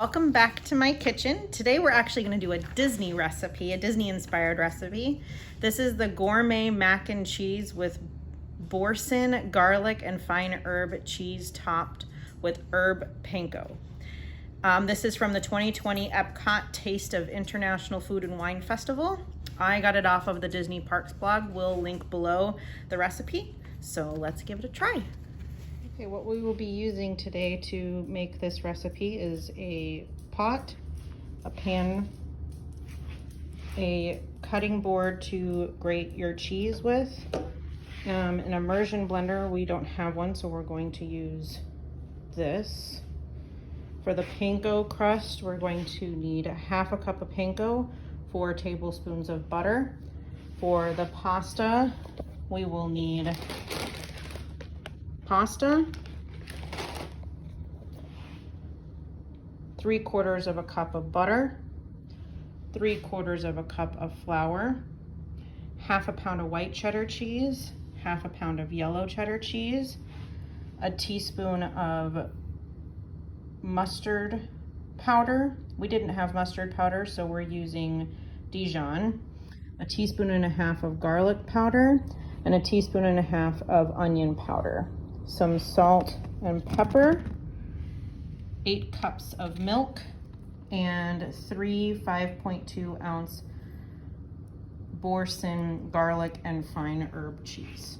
Welcome back to my kitchen. Today we're actually going to do a Disney recipe, a Disney inspired recipe. This is the Gourmet Mac and Cheese with Boursin, garlic, and fine herb cheese topped with Herbed Panko. This is from the 2020 EPCOT Taste of International Food and Wine Festival. I got it off of the Disney Parks blog. We'll link below the recipe. So let's give it a try. Okay, what we will be using today to make this recipe is a pot, a pan, a cutting board to grate your cheese with, an immersion blender. We don't have one, so we're going to use this. For the panko crust, we're going to need half a cup of panko, 4 tablespoons of butter. For the pasta, we will need pasta, 3/4 of a cup of butter, 3/4 of a cup of flour, half a pound of white cheddar cheese, half a pound of yellow cheddar cheese, a teaspoon of mustard powder. We didn't have mustard powder, so we're using Dijon, a teaspoon and a half of garlic powder, and a teaspoon and a half of onion powder, some salt and pepper, 8 cups of milk, and 3 5.2 ounce Boursin garlic and fine herb cheese.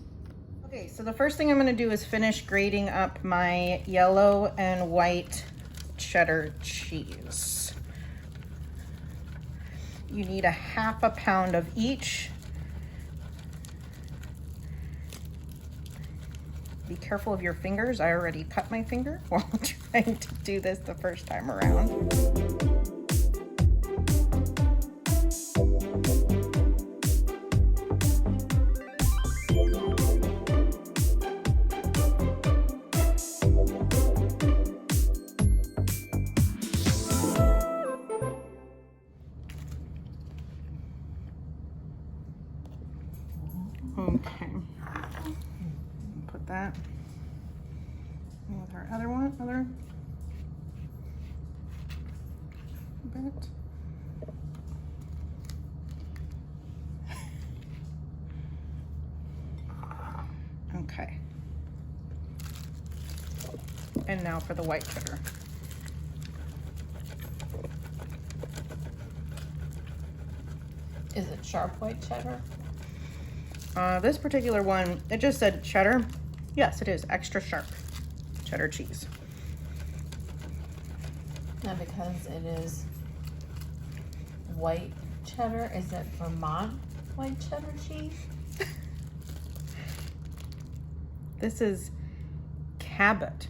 Okay, so the first thing I'm gonna do is finish grating up my yellow and white cheddar cheese. You need a half a pound of each. Be careful of your fingers. I already cut my finger while trying to do this the first time around. Okay. Put that with our other bit. Okay. And now for the white cheddar. Is it sharp white cheddar? This particular one, it just said cheddar. Yes, it is extra sharp cheddar cheese. Now, because it is white cheddar, is it Vermont white cheddar cheese? This is Cabot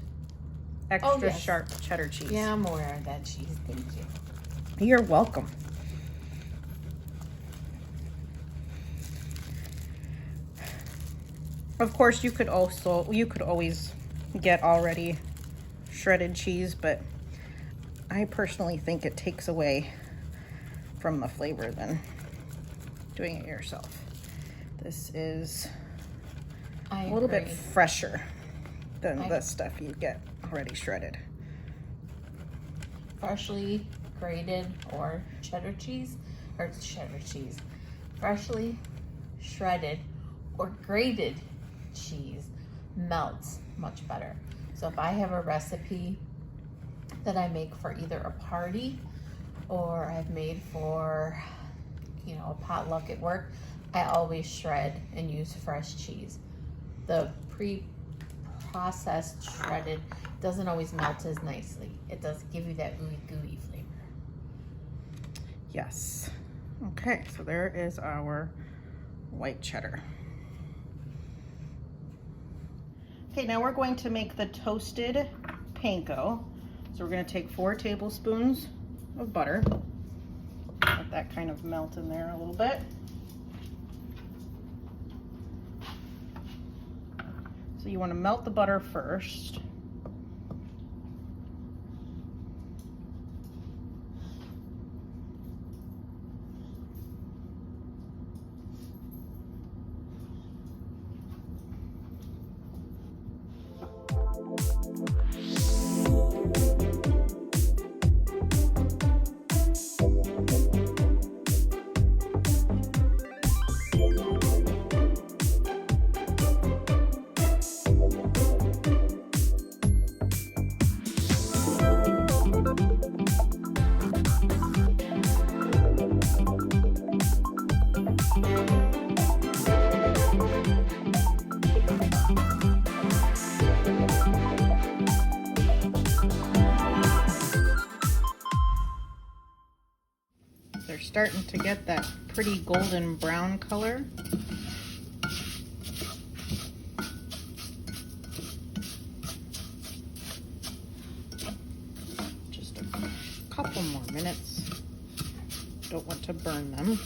extra yes. sharp cheddar cheese. Yeah, I'm aware of that cheese. Thank you. You're welcome. Of course, you could always get already shredded cheese, but I personally think it takes away from the flavor than doing it yourself. This is a little bit fresher than the stuff you get already shredded. Freshly grated or cheddar cheese, freshly shredded or grated cheese melts much better. So if I have a recipe that I make for either a party or I've made for, a potluck at work, I always shred and use fresh cheese. The pre-processed shredded doesn't always melt as nicely. It doesn't give you that ooey gooey flavor. Yes. Okay, so there is our white cheddar. Okay, now we're going to make the toasted panko. So we're going to take 4 tablespoons of butter. Let that kind of melt in there a little bit. So you want to melt the butter first. They're starting to get that pretty golden brown color. Just a couple more minutes. Don't want to burn them.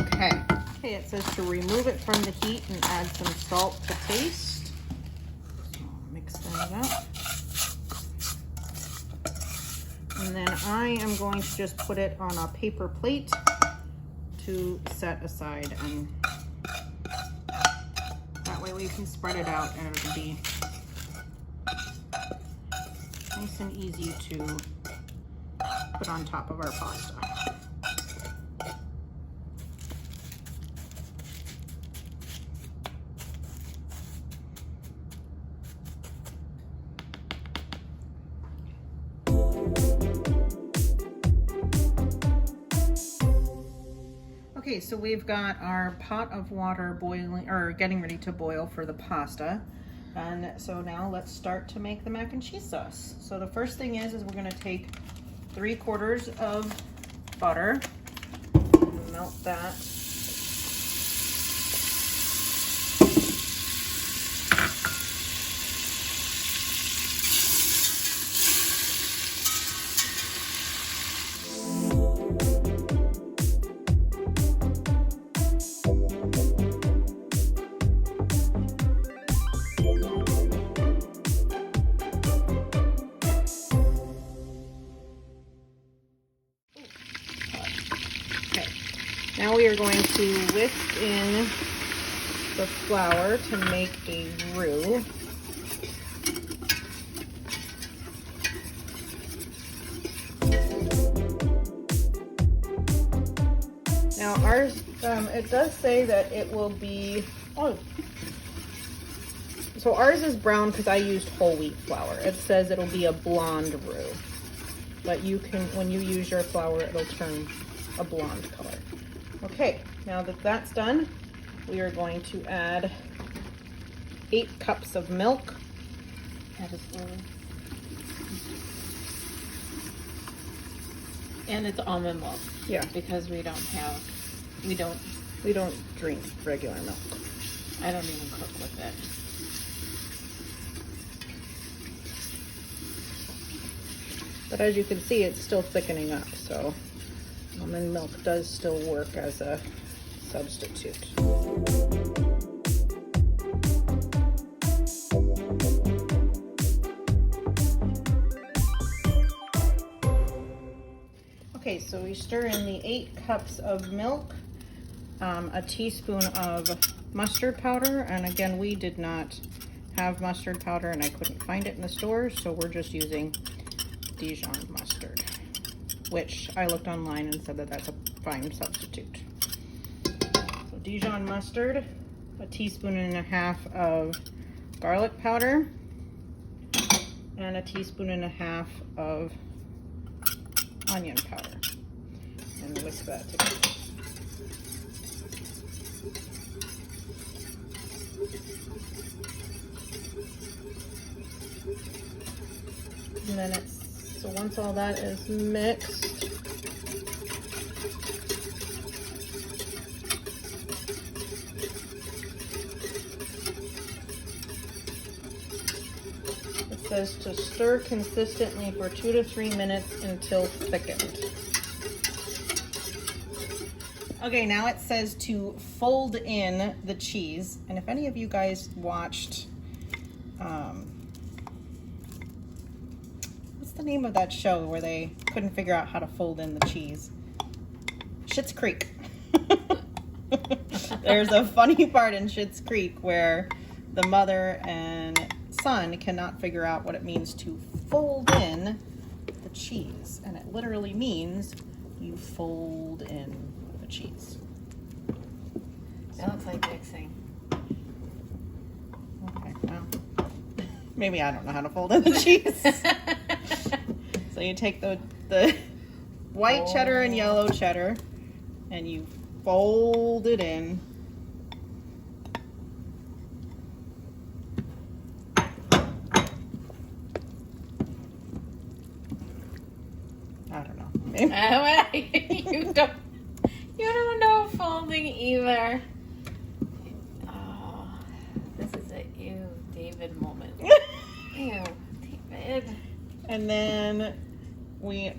Okay. Okay, it says to remove it from the heat and add some salt to taste. So I'll mix that up. And then I am going to just put it on a paper plate to set aside, and that way we can spread it out and it'll be nice and easy to put on top of our pasta. Okay, so we've got our pot of water boiling, or getting ready to boil for the pasta. And so now let's start to make the mac and cheese sauce. So the first thing is we're gonna take 3/4 of butter, melt that. Now we are going to whisk in the flour to make a roux. Now ours, it does say that it will be, so ours is brown because I used whole wheat flour. It says it'll be a blonde roux, but you can, when you use your flour, it'll turn a blonde color. Okay, now that that's done, we are going to add 8 cups of milk. And it's almond milk. Yeah. Because we don't drink regular milk. I don't even cook with it. But as you can see, it's still thickening up, so almond milk does still work as a substitute. Okay, so we stir in the 8 cups of milk, a teaspoon of mustard powder, and again, we did not have mustard powder and I couldn't find it in the store, so we're just using Dijon mustard, which I looked online and said that that's a fine substitute. So Dijon mustard, a teaspoon and a half of garlic powder, and a teaspoon and a half of onion powder, and whisk that together. And then so once all that is mixed, it says to stir consistently for 2 to 3 minutes until thickened. Okay, now it says to fold in the cheese. And if any of you guys watched, what's the name of that show where they couldn't figure out how to fold in the cheese? Schitt's Creek. There's a funny part in Schitt's Creek where the mother and son cannot figure out what it means to fold in the cheese. And it literally means you fold in the cheese. It looks like mixing. Okay, well, maybe I don't know how to fold in the cheese. So you take the white cheddar and yellow cheddar and you fold it in. folding. You don't know folding either. Oh, this is a ew David moment. Ew, David. And then we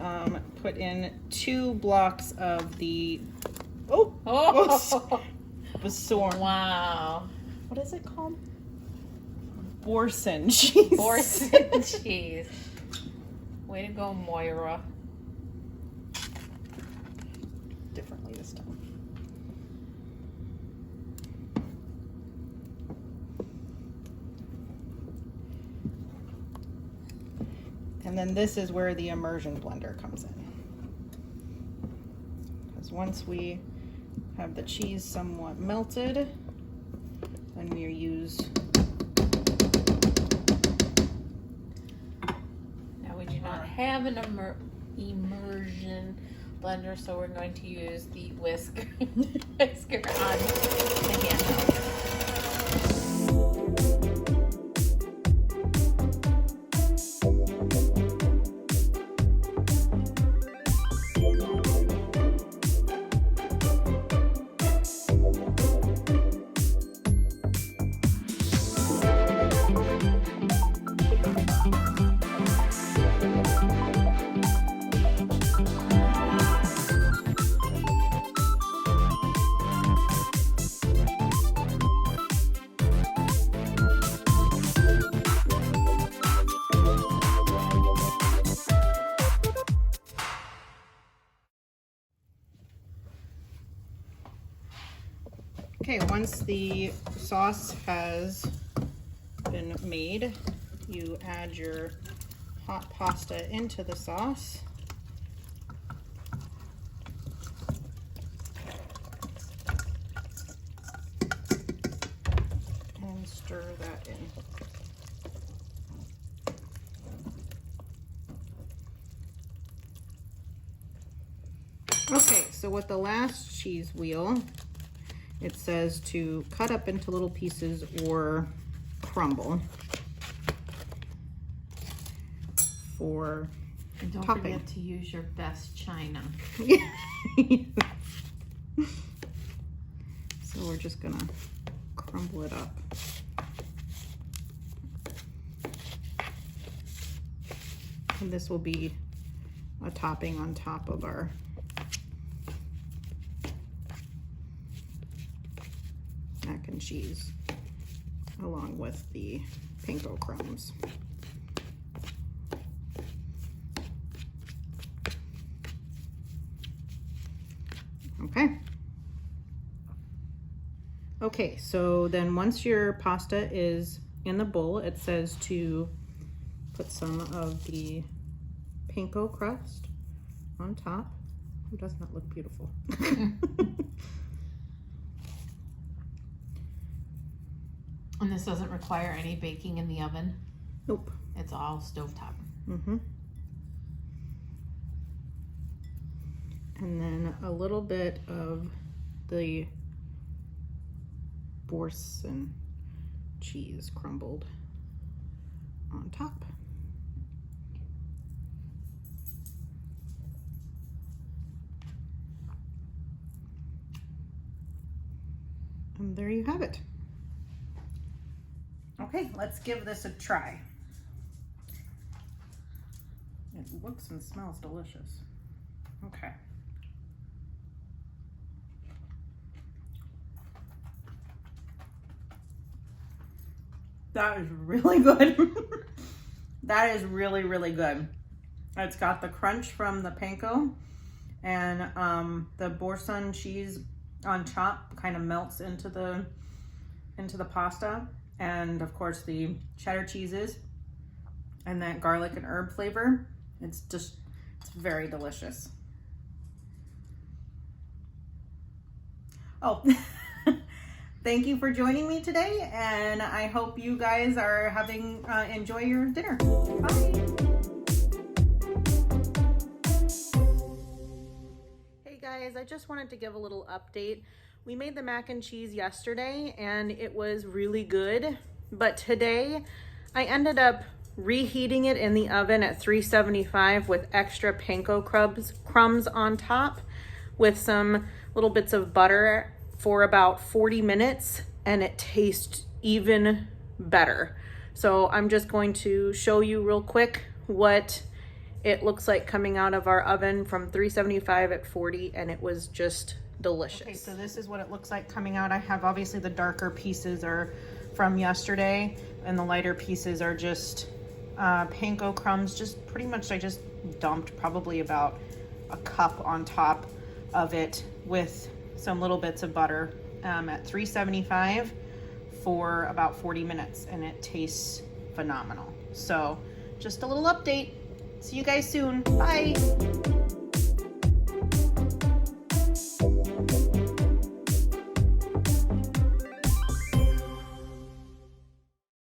put in 2 blocks of the Boursin. Wow. What is it called? Boursin cheese. Boursin cheese. Way to go, Moira. Differently this time. And then this is where the immersion blender comes in. Because once we have the cheese somewhat melted, then we use... Now we do not have an immersion blender, so we're going to use the whisker on the handle. Okay, once the sauce has been made, you add your hot pasta into the sauce. And stir that in. Okay, so with the last cheese wheel, it says to cut up into little pieces or crumble for And don't topping. forget to use your best china. So we're just gonna crumble it up. And this will be a topping on top of our mac and cheese, along with the panko crumbs. Okay. Okay, so then once your pasta is in the bowl, it says to put some of the panko crust on top. Who does not look beautiful? And this doesn't require any baking in the oven. Nope. It's all stovetop. Mm-hmm. And then a little bit of the Boursin cheese crumbled on top. And there you have it. Okay, let's give this a try. It looks and smells delicious. Okay. That is really good. That is really, really good. It's got the crunch from the panko, and the Boursin cheese on top kind of melts into the pasta, and of course the cheddar cheeses and that garlic and herb flavor. It's very delicious. Oh, thank you for joining me today, and I hope you guys are having enjoy your dinner. Bye. Hey guys, I just wanted to give a little update. We made the mac and cheese yesterday and it was really good, but today I ended up reheating it in the oven at 375 with extra panko crumbs on top with some little bits of butter for about 40 minutes, and it tastes even better. So I'm just going to show you real quick what it looks like coming out of our oven from 375 at 40, and it was just delicious. Okay, so this is what it looks like coming out. I have obviously the darker pieces are from yesterday, and the lighter pieces are just panko crumbs. Just pretty much, I just dumped probably about a cup on top of it with some little bits of butter at 375 for about 40 minutes, and it tastes phenomenal. So just a little update. See you guys soon. Bye.